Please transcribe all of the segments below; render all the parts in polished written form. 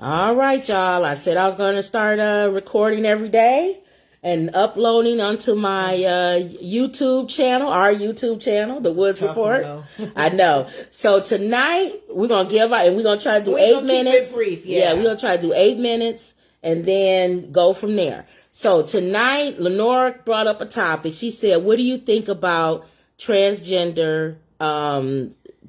All right, y'all. I said I was going to start recording every day and uploading onto my YouTube channel, our YouTube channel, The Woods Report. I know. So tonight we're going to give out, and we're going to try to do 8 minutes. Keep it brief, yeah. We're going to try to do 8 minutes and then go from there. So tonight, Lenora brought up a topic. She said, what do you think about transgender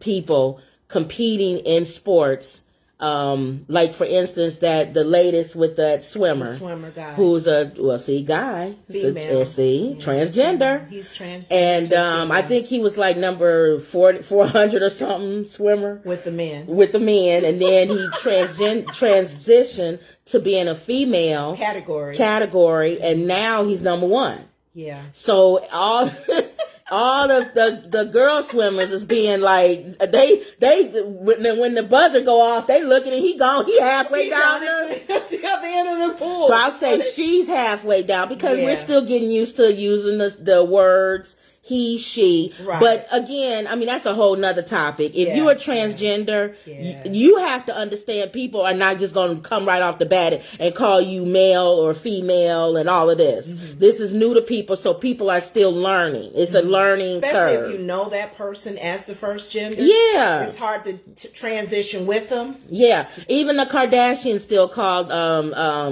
people competing in sports? Like for instance, that the latest with that swimmer, the swimmer guy, who's a guy, female, transgender. He's transgender, and I think he was like number 400 or something swimmer with the men, and then he transitioned to being a female category, and now he's number 1. Yeah. So all of the girl swimmers is being like, they when the buzzer go off, they looking and he halfway down the end of the pool. So I'll say she's halfway down because we're still getting used to using the words he, she. Right. But again, I mean, that's a whole nother topic. If you're a transgender, you have to understand people are not just going to come right off the bat and call you male or female and all of this. Mm-hmm. This is new to people, so people are still learning. It's a learning curve. Especially if you know that person as the first gender. Yeah. It's hard to transition with them. Yeah. Even the Kardashians still called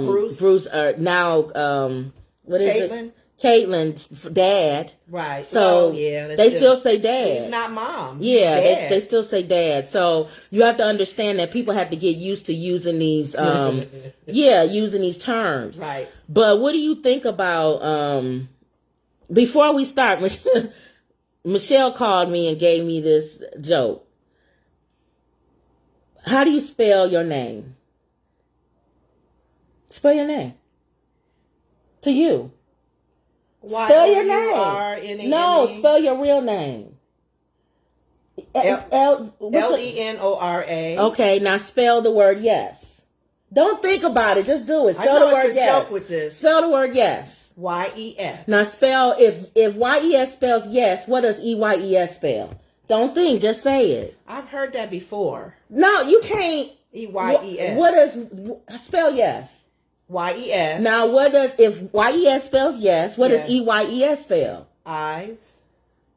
Bruce now what is Caitlyn? It? Caitlyn's dad. Right. So they still say dad. He's not mom. Yeah, they still say dad. So you have to understand that people have to get used to using these using these terms. Right. But what do you think about before we start, Michelle called me and gave me this joke. How do you spell your name? Spell your name. To you. Spell your name. No, spell your real name. Lenora. Okay, now spell the word yes. Don't think about it. Just do it. Spell the word yes. Joke with this. Spell the word yes. YES. Now spell if YES spells yes, what does EYES spell? Don't think. Just say it. I've heard that before. No, you can't. EYES. What does spell yes? YES. Now, if YES spells yes, what does EYES spell? Eyes.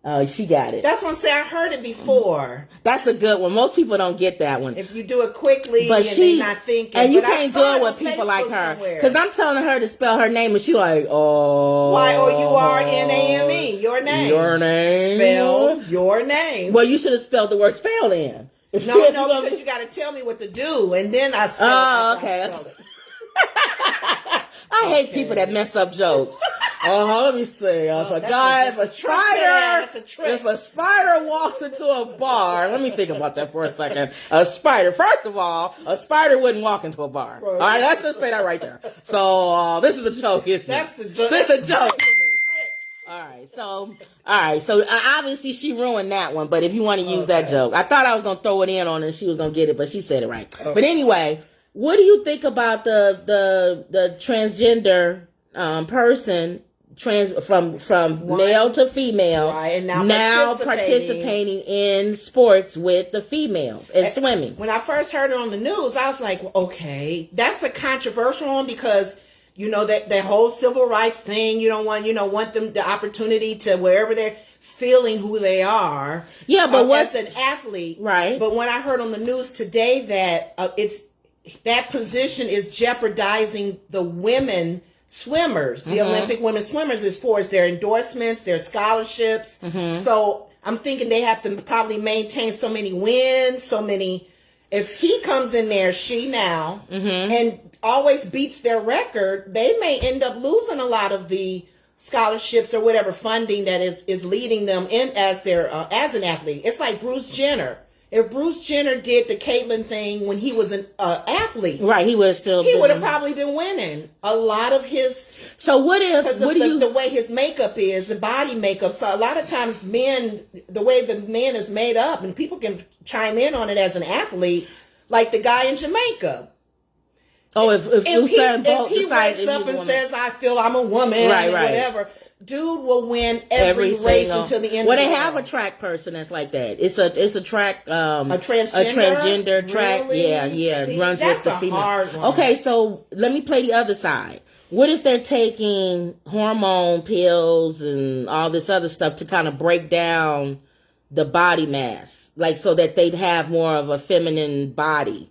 Oh, she got it. That's what I'm saying. I heard it before. That's a good one. Most people don't get that one. If you do it quickly and they're not thinking. And you can't do it with people like her. Because I'm telling her to spell her name and she's like, oh. YOURNAME. Your name. Your name. Spell your name. Well, you should have spelled the word spell in. No, because you got to tell me what to do. And then I spell it. Oh, okay. I hate people that mess up jokes. Let me see. I was like, guys, if a spider walks into a bar, let me think about that for a second. A spider, first of all, a spider wouldn't walk into a bar. All right, let's just say that right there. So this is a joke, isn't it? That's a joke. This is a joke. All right, so obviously she ruined that one. But if you want to use that joke, I thought I was gonna throw it in on her and she was gonna get it, but she said it right. Okay. But anyway. What do you think about the transgender person from male to female, right, and now participating in sports with the females and swimming? When I first heard it on the news, I was like, okay, that's a controversial one because that whole civil rights thing. You don't want them the opportunity to wherever they're feeling who they are. Yeah, but as an athlete, right? But when I heard on the news today that that position is jeopardizing the women swimmers, the Olympic women swimmers, as far as their endorsements, their scholarships. Mm-hmm. So I'm thinking they have to probably maintain so many wins, if he comes in there, and always beats their record, they may end up losing a lot of the scholarships or whatever funding that is leading them in as as an athlete. It's like Bruce Jenner. If Bruce Jenner did the Caitlyn thing when he was an athlete, right, he would have probably been winning a lot of his. So the way his makeup is, the body makeup. So a lot of times the way the man is made up, and people can chime in on it as an athlete, like the guy in Jamaica. Oh, if Usain Bolt he wakes up and says, "I feel I'm a woman," right. whatever. dude will win every race until the end. Well, of the they have a world. track person that's like that. It's a track A transgender track. Really? Yeah. See, runs that's with the a female. hard one. Okay, so let me play the other side. What if they're taking hormone pills and all this other stuff to kind of break down the body mass, like so that they'd have more of a feminine body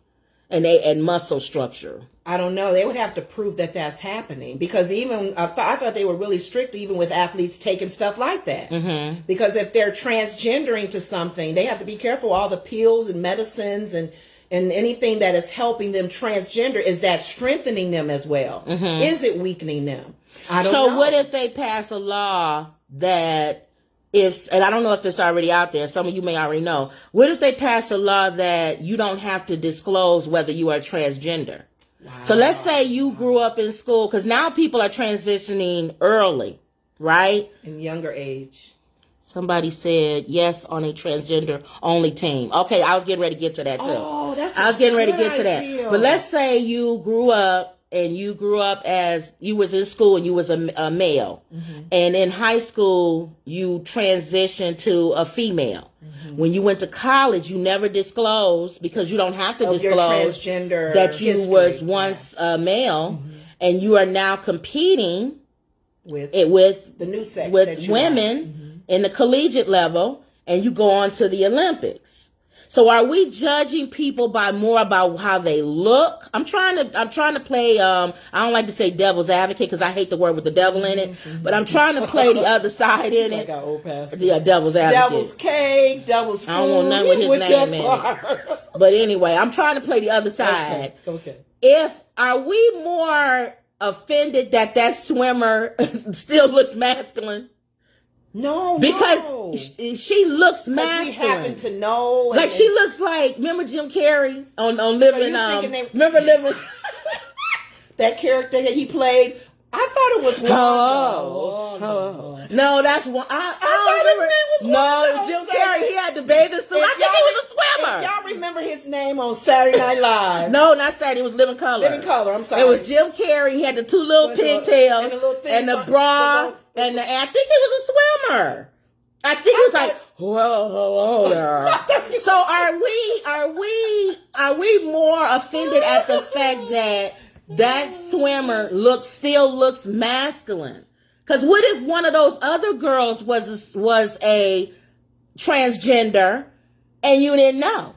and muscle structure? I don't know. They would have to prove that that's happening, because even I thought they were really strict even with athletes taking stuff like that. Mm-hmm. Because if they're transgendering to something, they have to be careful. All the pills and medicines and anything that is helping them transgender, is that strengthening them as well? Mm-hmm. Is it weakening them? I don't know. So what if they pass a law that and I don't know if this is already out there, some of you may already know, what if they pass a law that you don't have to disclose whether you are transgender? Wow. So let's say you grew up in school, because now people are transitioning early, right? In younger age. Somebody said yes on a transgender only team. Okay, I was getting ready to get to that too. Oh, I was getting ready to get to that. But let's say you grew up as you was in school and you was a male, mm-hmm. and in high school you transitioned to a female. Mm-hmm. When you went to college, you never disclosed, because you don't have to disclose that you was once a male, mm-hmm. and you are now competing with the new sex, with women, mm-hmm. in the collegiate level, and you go on to the Olympics. So are we judging people by more about how they look? I'm trying to play, I don't like to say devil's advocate, because I hate the word with the devil in it, mm-hmm. but I'm trying to play the other side in it. Yeah, devil's advocate. Devil's cake, devil's food. I don't want none with his name in it. But anyway, I'm trying to play the other side. Okay. Are we more offended that swimmer still looks masculine? No, because she looks masculine. We happen to know, like she looks like, remember Jim Carrey on Living? Remember Living? That character that he played. I thought it was Hello. No, that's one. I thought his name was No, Jim Carrey. He had the bathing suit. I think he was a swimmer. Y'all remember his name on Saturday Night Live? No, not Saturday. It was Living Color. Living Color. I'm sorry. It was Jim Carrey. He had the two little pigtails and the bra. And I think he was a swimmer. I think he was like, well, hello there. So are we more offended at the fact that swimmer still looks masculine? Because what if one of those other girls was a transgender and you didn't know?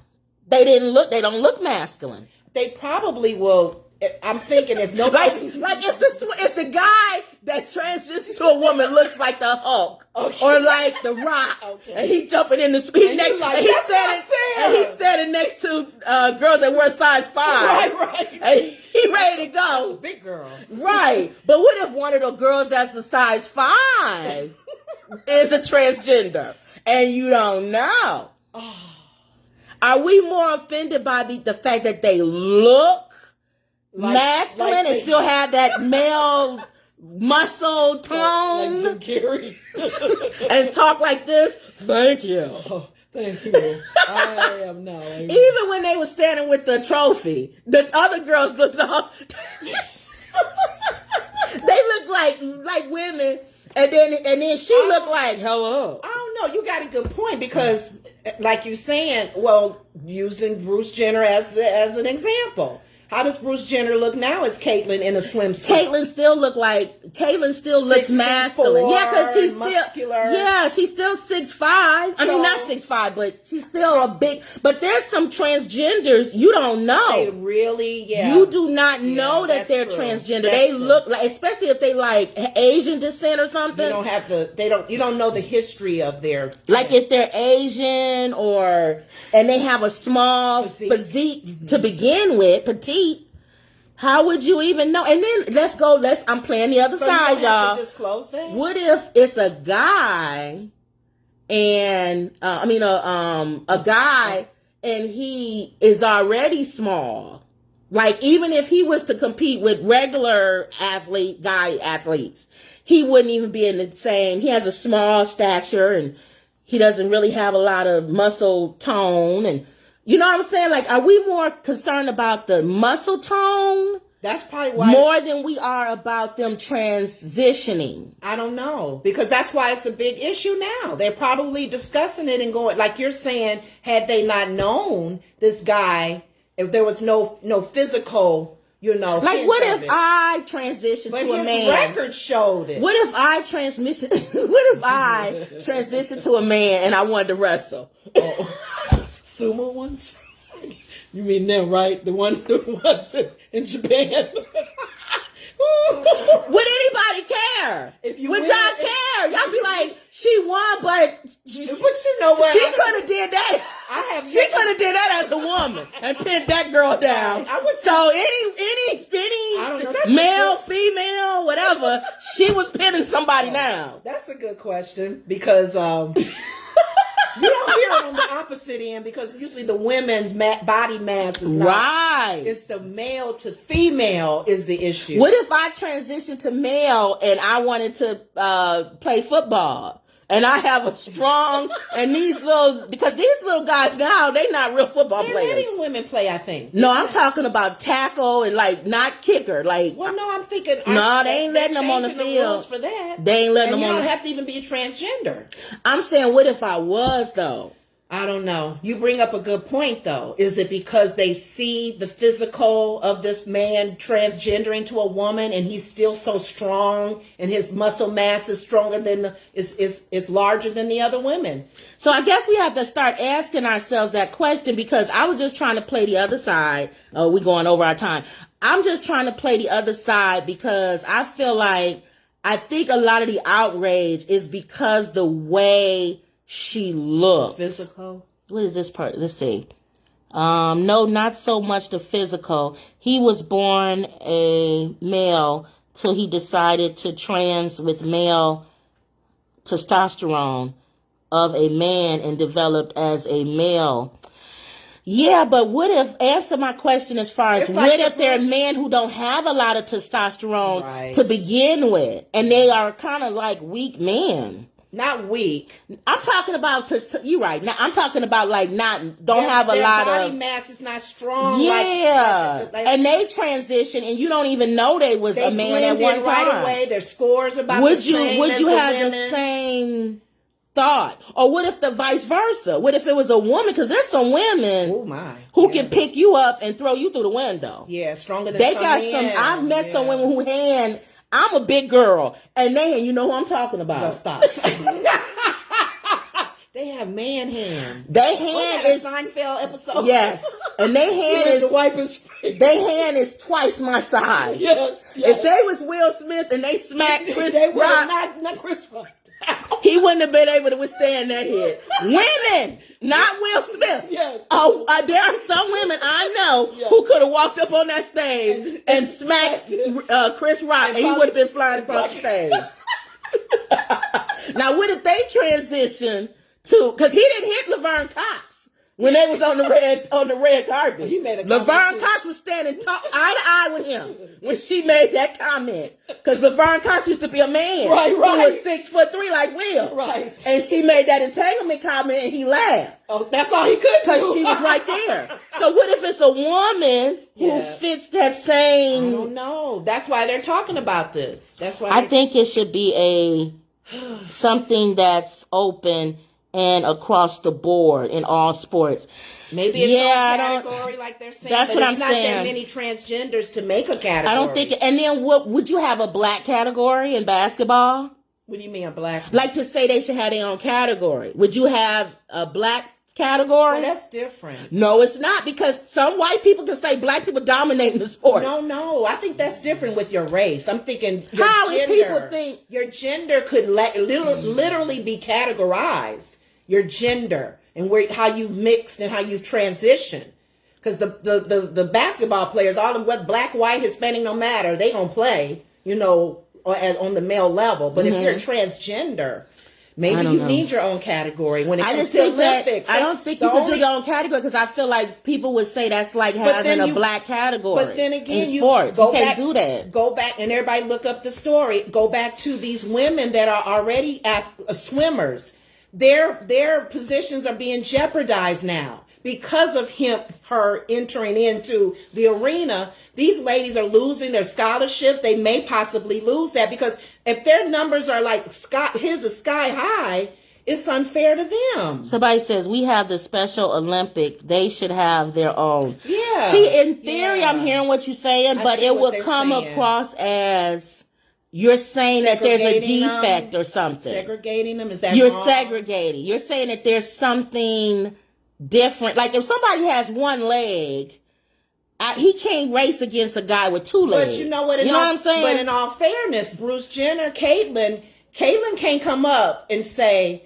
They don't look masculine. They probably will. I'm thinking if nobody like if the guy that transitions to a woman looks like the Hulk, okay. or like the Rock, okay. and he jumping in the speed next, and he's standing next to girls that wear size 5, right, and he ready to go. That's a big girl, right? But what if one of the girls that's a size 5 is a transgender and you don't know? Oh. Are we more offended by the fact that they look masculine and still have that male muscle tone, like Jim Carrey, and talk like this? Thank you. Oh, thank you. I am now. Even when they were standing with the trophy, the other girls looked all they looked like women, and then she looked like hello. I don't know. You got a good point, because, like you're saying, well, using Bruce Jenner as an example. How does Bruce Jenner look now as Caitlyn in a swimsuit? Caitlyn still looks masculine. Yeah, because he's muscular. She's still 6'5". I mean, not 6'5", but she's still a big. But there's some transgenders you don't know. They really, You do not know that they're transgender. They look like, especially if they like Asian descent or something. You don't know the history of their. Like if they're Asian and they have a small physique to begin with, petite. How would you even know? And then I'm playing the other side, y'all. To disclose that? What if it's a guy and a guy and he is already small? Like, even if he was to compete with regular athletes, he wouldn't even be in the same. He has a small stature and he doesn't really have a lot of muscle tone, and you know what I'm saying? Like, are we more concerned about the muscle tone That's probably why. More than we are about them transitioning. I don't know. Because that's why it's a big issue now. They're probably discussing it and going, like you're saying, had they not known this guy, if there was no physical, like what if I transitioned to a man? But his record showed it. What if I transitioned to a man and I wanted to wrestle? Sumo ones? You mean them, right? The ones in Japan. Would anybody care? Would y'all care? Y'all be like, she won, but you know what? She could have did that. She could have did that as a woman and pinned that girl down. So any male, female, whatever, she was pinning somebody down. That's a good question because you don't hear it on the opposite end because usually the women's body mass is not. Right. It's the male to female is the issue. What if I transitioned to male and I wanted to play football? And I have a strong, and because these little guys now, they not real football players. They're letting women play, I think. No, I'm talking about tackle and not kicker. Well, no, I'm thinking. No, they ain't letting them on the field. Rules for that. They ain't letting them on. You don't have to even be transgender. I'm saying, what if I was though? I don't know. You bring up a good point, though. Is it because they see the physical of this man transgendering to a woman, and he's still so strong, and his muscle mass is stronger than is larger than the other women? So I guess we have to start asking ourselves that question because I was just trying to play the other side. Oh, we're going over our time. I'm just trying to play the other side because I feel like I think a lot of the outrage is because the way she looked. Physical? What is this part? Let's see. No, not so much the physical. He was born a male till he decided to trans with male testosterone of a man and developed as a male. Yeah, but what if, answer my question as far as what if there are men who don't have a lot of testosterone to begin with and they are kind of like weak men? Not weak. I'm talking about, you're right. Now I'm talking about don't have a lot of. Their body mass is not strong. Yeah. And they transition and you don't even know they was a man at one time. Right away. Their scores about the same. Would you have the same thought? Or what if the vice versa? What if it was a woman? Because there's some women who can pick you up and throw you through the window. Yeah, stronger than they got men. I've met some women who I'm a big girl, and you know who I'm talking about. No, stop. They have man hands. Their hand is a Seinfeld episode. Yes, and their hand is the wipe his face. Their hand is twice my size. Yes. If they was Will Smith and they smacked Chris Rock, not Chris Rock. He wouldn't have been able to withstand that hit. Women, not Will Smith. Yes. There are some women I know who could have walked up on that stage and smacked Chris Rock, and he would have been flying across the stage. Now, what if they transition to? Because he didn't hit Laverne Cox when they was on the red carpet. He made a Laverne Cox was standing eye to eye with him when she made that comment. Because Laverne Cox used to be a man who was 6'3" like Will. Right. And she made that entanglement comment and he laughed. Oh, that's all he could do. Because she was right there. So what if it's a woman who fits that same? I don't know. That's why they're talking about this. That's why I think it should be something that's open and across the board in all sports. Maybe it's a category like they're saying. That's what I'm saying. It's not that many transgenders to make a category. I don't think. And then what would you have a black category in basketball? What do you mean a black? Like to say they should have their own category. Would you have a black category? Well, that's different. No, it's not, because some white people can say black people dominate the sport. No. I think that's different with your race. I'm thinking your gender. If people think your gender could literally be categorized. Your gender and how you mixed and how you transitioned. Because the basketball players, all of what black, white, Hispanic, no matter, they gonna play, on the male level. But if you're transgender, maybe you need your own category when it comes to Olympics. I don't think you can do your own category, because I feel like people would say that's like having a black category. But then again, in sports, you can't do that. Go back and everybody look up the story. Go back to these women that are already swimmers. Their positions are being jeopardized now because of her entering into the arena, these ladies are losing their scholarships. They may possibly lose that because if their numbers are like his is sky high, it's unfair to them. Somebody says we have the Special Olympic. They should have their own. Yeah. See, in theory, I'm hearing what you're saying, but it would come across as you're saying that there's a defect or something. Segregating them? Is that you're wrong? Segregating. You're saying that there's something different. Like if somebody has one leg, he can't race against a guy with two legs. But you know what? You know what I'm saying? But in all fairness, Bruce Jenner, Caitlyn can't come up and say,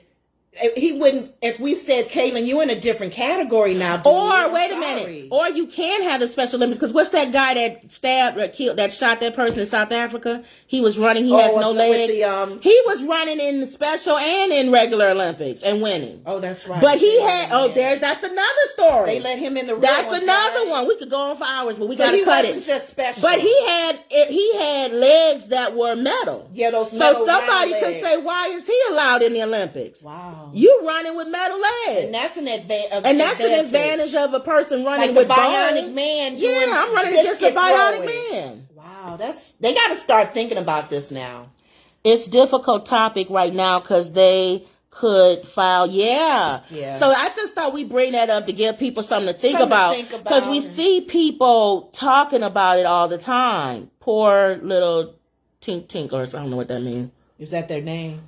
he wouldn't, if we said, Caitlyn, you're in a different category now. Dude. Or, wait a minute. Or you can have the Special Olympics. Because what's that guy that stabbed or killed, that shot that person in South Africa? He was running. He has no legs. He was running in the Special and in regular Olympics and winning. Oh, that's right. But he had, that's another story. They let him in the ring. That's another one. We could go on for hours, but we got to cut it. He wasn't just special. But he had legs that were metal. Yeah, those metal So somebody could say, why is he allowed in the Olympics? Wow. You running with metal legs. And that's an advantage. And that's an advantage of a person running with bionic man. Yeah, I'm running against the bionic man. Wow, they got to start thinking about this now. It's a difficult topic right now because they could file. Yeah. So I just thought we'd bring that up to give people something to think about. Because we see people talking about it all the time. Poor little tinklers. I don't know what that means. Is that their name?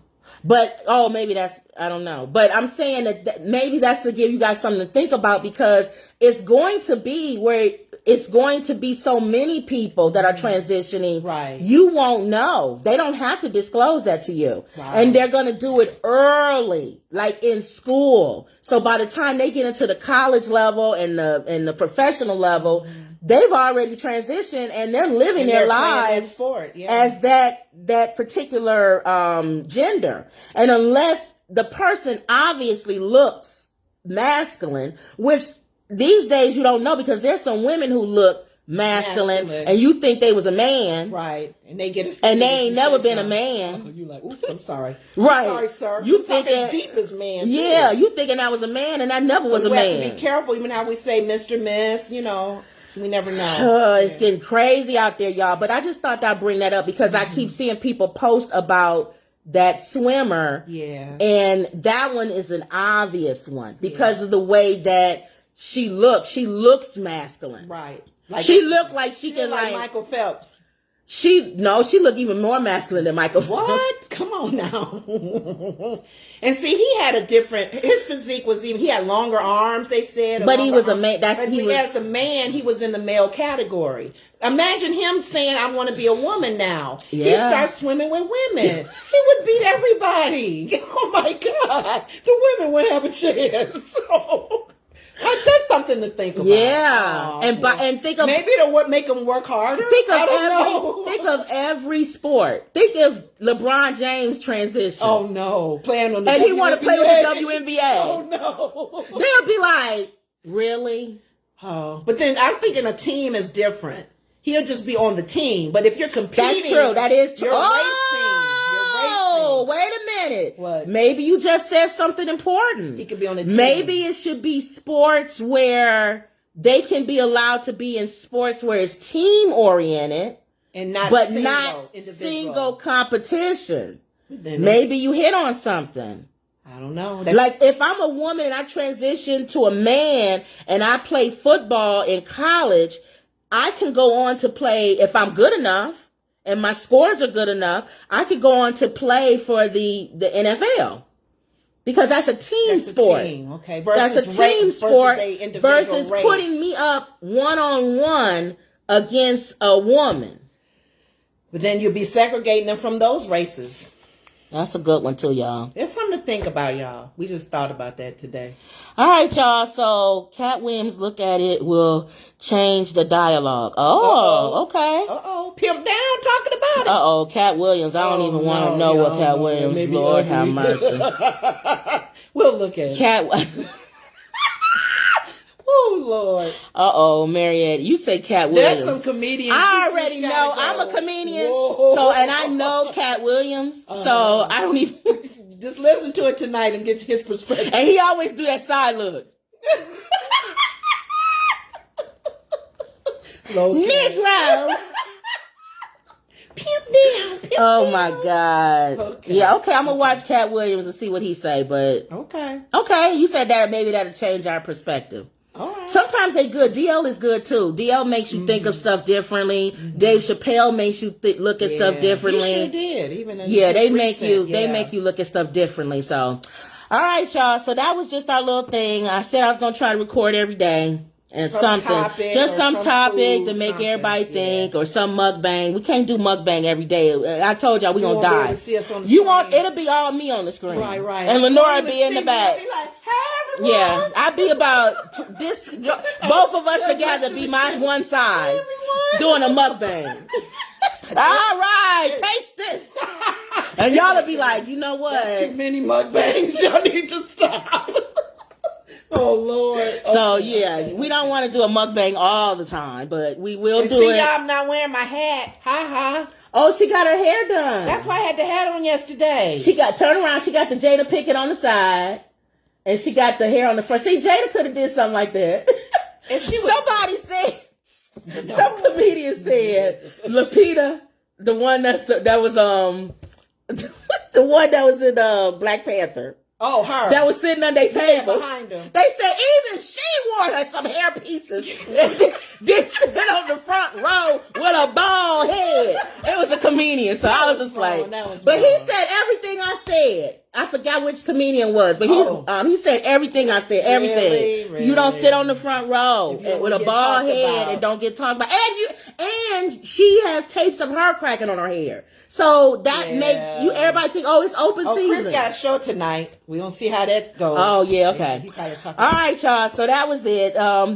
But, maybe that's, I don't know. But I'm saying that maybe that's to give you guys something to think about because it's going to be where it's going to be so many people that are transitioning. Right. You won't know. They don't have to disclose that to you. Wow. And they're going to do it early, like in school. So by the time they get into the college level and the professional level, they've already transitioned and they're living their lives as that particular gender. And unless the person obviously looks masculine, which these days you don't know because there's some women who look masculine and you think they was a man. Right. And they get and they ain't never been a man. Oh, you like, oops, I'm sorry. Right. I'm sorry, sir. You think as deep as man. Yeah, you thinking I was a man and I never was a man. We have to be careful even how we say Mr. Miss, So we never know. It's getting crazy out there, y'all. But I just thought I'd bring that up because I keep seeing people post about that swimmer. Yeah. And that one is an obvious one because of the way that she looks. She looks masculine. Right. She looked like she can like Michael Phelps. She looked even more masculine than Michael Phelps. What? Come on now. And see, his physique was he had longer arms, they said. But he was a man. As a man, he was in the male category. Imagine him saying, I want to be a woman now. Yeah. He starts swimming with women. He would beat everybody. Oh my God. The women would have a chance. That's something to think about. Yeah, and think of maybe it'll make them work harder. Think of every sport. Think of LeBron James transition. Oh no, playing on the and WNBA. He want to play with the WNBA. Oh no, they'll be like, really? Oh, but then I'm thinking a team is different. He'll just be on the team, but if you're competing, that's true. That is true. You're racing. Oh, wait a minute. What? Maybe you just said something important. He could be on the team. Maybe it should be sports where they can be allowed to be in sports where it's team oriented and not single competition. Maybe you hit on something. I don't know. Like if I'm a woman and I transition to a man and I play football in college, I can go on to play if I'm good enough. And my scores are good enough, I could go on to play for the NFL. Because that's a team sport. Okay. That's a team sport versus putting me up one-on-one against a woman. But then you'll be segregating them from those races. That's a good one too, y'all. There's something to think about, y'all. We just thought about that today. All right, y'all. So Cat Williams, look at it, will change the dialogue. Oh, okay. Pimp down talking about it. Cat Williams. I don't even want to know what Cat Williams. Maybe Lord have mercy. We'll look at it. Oh, Lord. Mariette, you say Cat Williams. There's some comedians. I already know. I'm a comedian. Whoa. And I know Cat Williams. So I don't even. Just listen to it tonight and get his perspective. And he always do that side look. Negro. Pimp down. Oh my God. Okay. Yeah, okay, I'm gonna watch Cat Williams and see what he say, but okay, you said that maybe that'll change our perspective. All right. Sometimes they good. DL is good too. DL makes you think of stuff differently. Dave Chappelle makes you look at stuff differently. He sure did. Even in they make you look at stuff differently. So, all right, y'all. So that was just our little thing. I said I was gonna try to record every day. And some topic to make everybody think, or some mukbang. We can't do mukbang every day. I told y'all we gonna die. It'll be all me on the screen, right? And Lenora be in the back. Be like, hey, everyone. Yeah, I'd be about this. Both of us together be my one size doing a mukbang. All right, taste this. And y'all will be like, you know what? That's too many mukbangs. Y'all need to stop. Oh, Lord. Okay. So, yeah, we don't want to do a mukbang all the time, but we will do it. Y'all, I'm not wearing my hat. Ha. Oh, she got her hair done. That's why I had the hat on yesterday. Turn around, she got the Jada Pickett on the side, and she got the hair on the front. See, Jada could have did something like that. Somebody said, some comedian said, Lupita, the one that was, the one that was in Black Panther. Oh, her. That was sitting on their table. Behind them. They said even she wore her some hair pieces. Did sit on the front row with a bald head. It was a comedian, so I was just like. But he said everything I said. I forgot which comedian it was, but he said everything I said. Everything. Really? You don't sit on the front row with a bald head and don't get talked about. And she has tapes of her cracking on her hair. So that makes you everybody think, it's open season. Chris got a show tonight. We gonna see how that goes. Oh yeah, okay. All right, y'all. So that was it.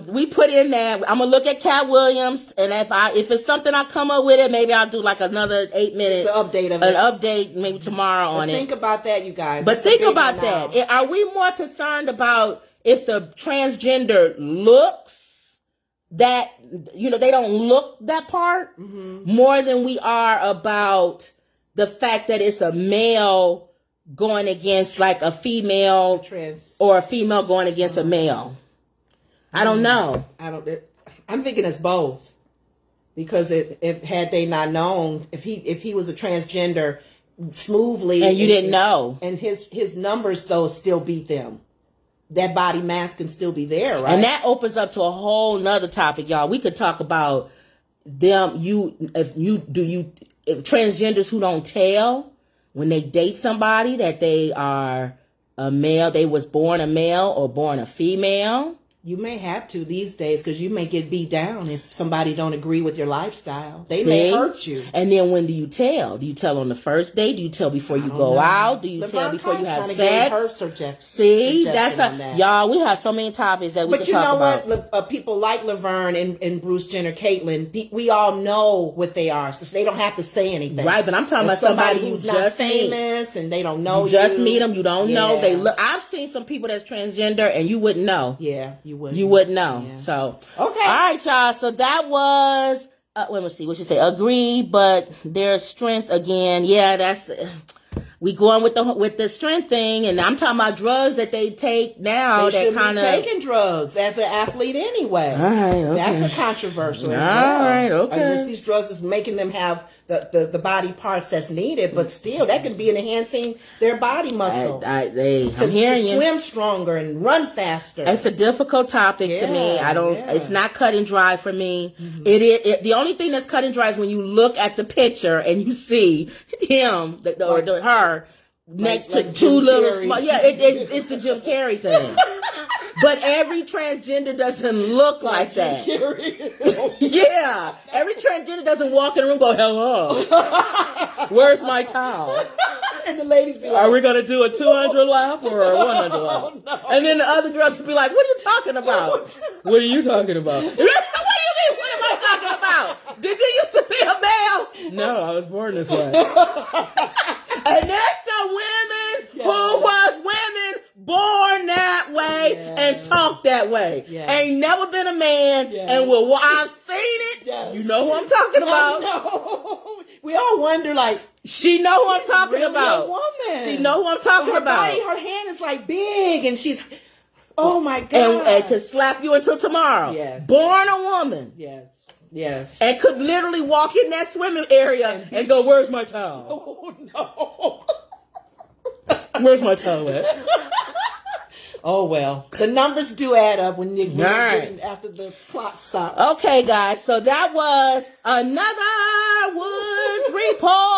We put in that. I'm gonna look at Cat Williams, and if it's something I come up with it, maybe I'll do like another 8 minutes. Just an update of it. An update maybe tomorrow on it. Think about that, you guys. But think about that. Are we more concerned about if the transgender looks? That, they don't look that part more than we are about the fact that it's a male going against like a female or a female going against a male. I don't know. I'm thinking it's both, because if had they not known, if he was a transgender smoothly and you didn't know, and his numbers though still beat them. That body mass can still be there, right? And that opens up to a whole nother topic, y'all. We could talk about them. If transgenders who don't tell when they date somebody that they are a male, they was born a male or born a female. You may have to these days, because you may get beat down if somebody don't agree with your lifestyle. They may hurt you. And then when do you tell? Do you tell on the first date? Do you tell before you go out? Do you tell before you have sex? See, y'all. We have so many topics that we can talk about. But you know what? People like Laverne and Bruce Jenner, Caitlyn, we all know what they are, so they don't have to say anything. Right, but I'm talking about somebody who's not just famous and they don't know. You just meet them. You don't know. They look. I've seen some people that's transgender and you wouldn't know. Yeah, you wouldn't. You wouldn't know. Yeah. So, okay. All right, y'all. So that was, let me see what you say. Agree, but their strength again. Yeah, that's, we going with the strength thing. And I'm talking about drugs that they take now. They shouldn't be taking drugs as an athlete anyway. All right, okay. That's a controversial as well. All right, okay. These drugs is making them have the body parts that's needed, but still that can be enhancing their body muscle. I'm hearing to swim stronger and run faster. It's a difficult topic to me. It's not cut and dry for me. Mm-hmm. The only thing that's cut and dry is when you look at the picture and you see him or her next to two little small. Yeah, it's the Jim Carrey thing. But every transgender doesn't look like that. Yeah. Every transgender doesn't walk in the room and go, hello. Where's my towel? And the ladies be like, are we going to do a 200 lap or a 100 lap? Oh, no. And then the other girls will be like, what are you talking about? What are you talking about? What do you mean, what am I talking about? Did you used to be a male? No, I was born this way. And there's some women who was women born that way and talk that way. Ain't never been a man and I've seen it. You know who I'm talking about. No. We all wonder, like, she know who I'm talking about. A woman. She know who I'm talking about. Her hand is like big and she's, oh my God. And could slap you until tomorrow. Yes. Born a woman. Yes. Yes. And could literally walk in that swimming area and go, "Where's my towel? Oh, no. Where's my towel at?" Oh, well. The numbers do add up when you Right. after the clock stops. Okay, guys. So that was another Woods Report.